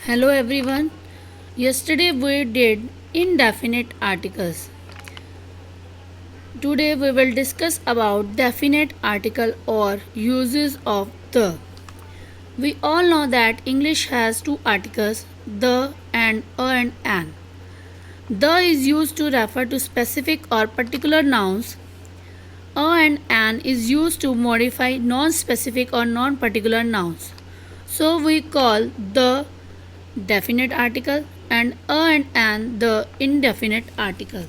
Hello everyone. Yesterday we did indefinite articles. Today we will discuss about definite article or uses of the. We all know that English has two articles, the and a and an. The is used to refer to specific or particular nouns. A and an is used to modify non-specific or non-particular nouns. So we call the definite article and a and an the indefinite article.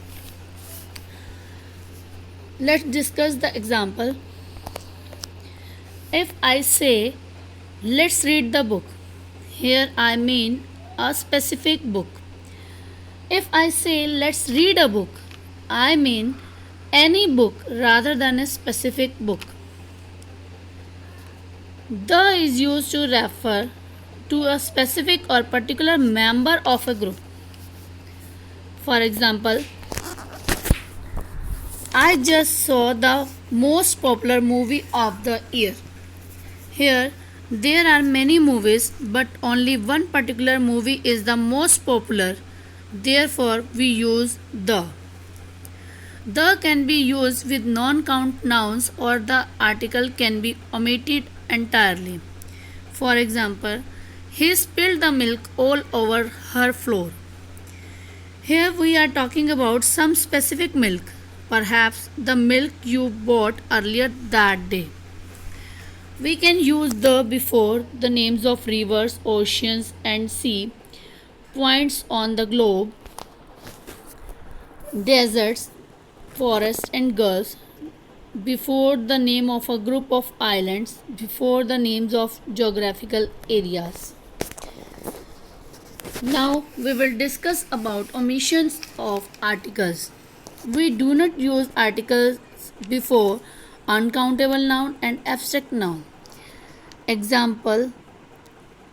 Let's discuss the example. If I say let's read the book, here I mean a specific book. If I say let's read a book, I mean any book rather than a specific book. The is used to refer to a specific or particular member of a group. For example, I just saw the most popular movie of the year. Here, there are many movies, but only one particular movie is the most popular. Therefore, we use the. The can be used with non-count nouns or the article can be omitted entirely. For example, he spilled the milk all over her floor. Here we are talking about some specific milk, perhaps the milk you bought earlier that day. We can use the before the names of rivers, oceans, and sea, points on the globe, deserts, forests, and gulfs, before the name of a group of islands, before the names of geographical areas. Now we will discuss about omissions of articles. We do not use articles before uncountable noun and abstract noun. Example,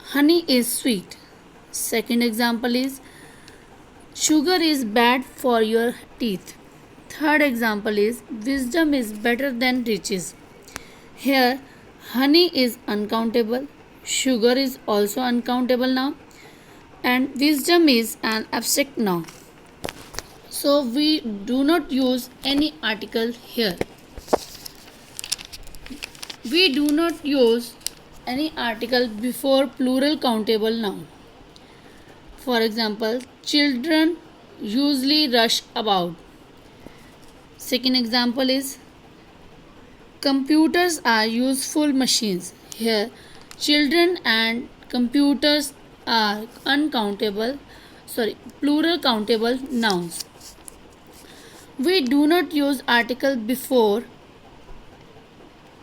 honey is sweet. Second example is sugar is bad for your teeth. Third example is wisdom is better than riches. Here honey is uncountable, sugar is also uncountable now, and wisdom is an abstract noun. So we do not use any article here. We do not use any article before plural countable noun. For example, children usually rush about. Second example is computers are useful machines. Here, children and computers are plural countable nouns. We do not use article before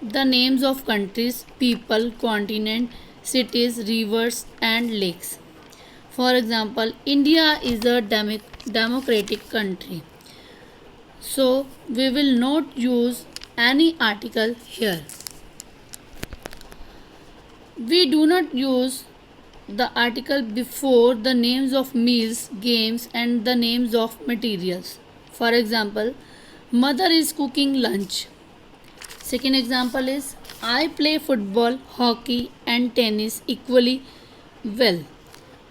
the names of countries, people, continent, cities, rivers, and lakes. For example, India is a democratic country. So, we will not use any article here. We do not use the article before the names of meals, games, and the names of materials. For example, mother is cooking lunch. Second example is I play football, hockey, and tennis equally well.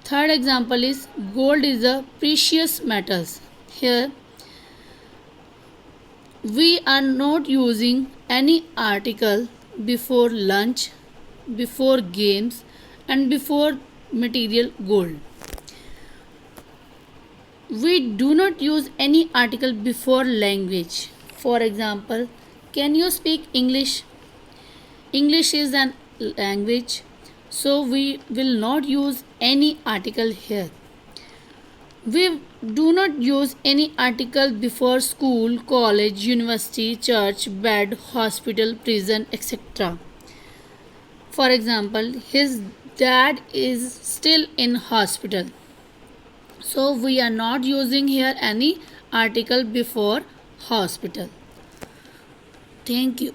Third example is gold is a precious metals. Here we are not using any article before lunch, before games, and before material gold. We do not use any article before language. For example, can you speak English? English is an language, so we will not use any article here. We do not use any article before school, college, university, church, bed, hospital, prison, etc. For example, his dad is still in hospital. So we are not using here any article before hospital. Thank you.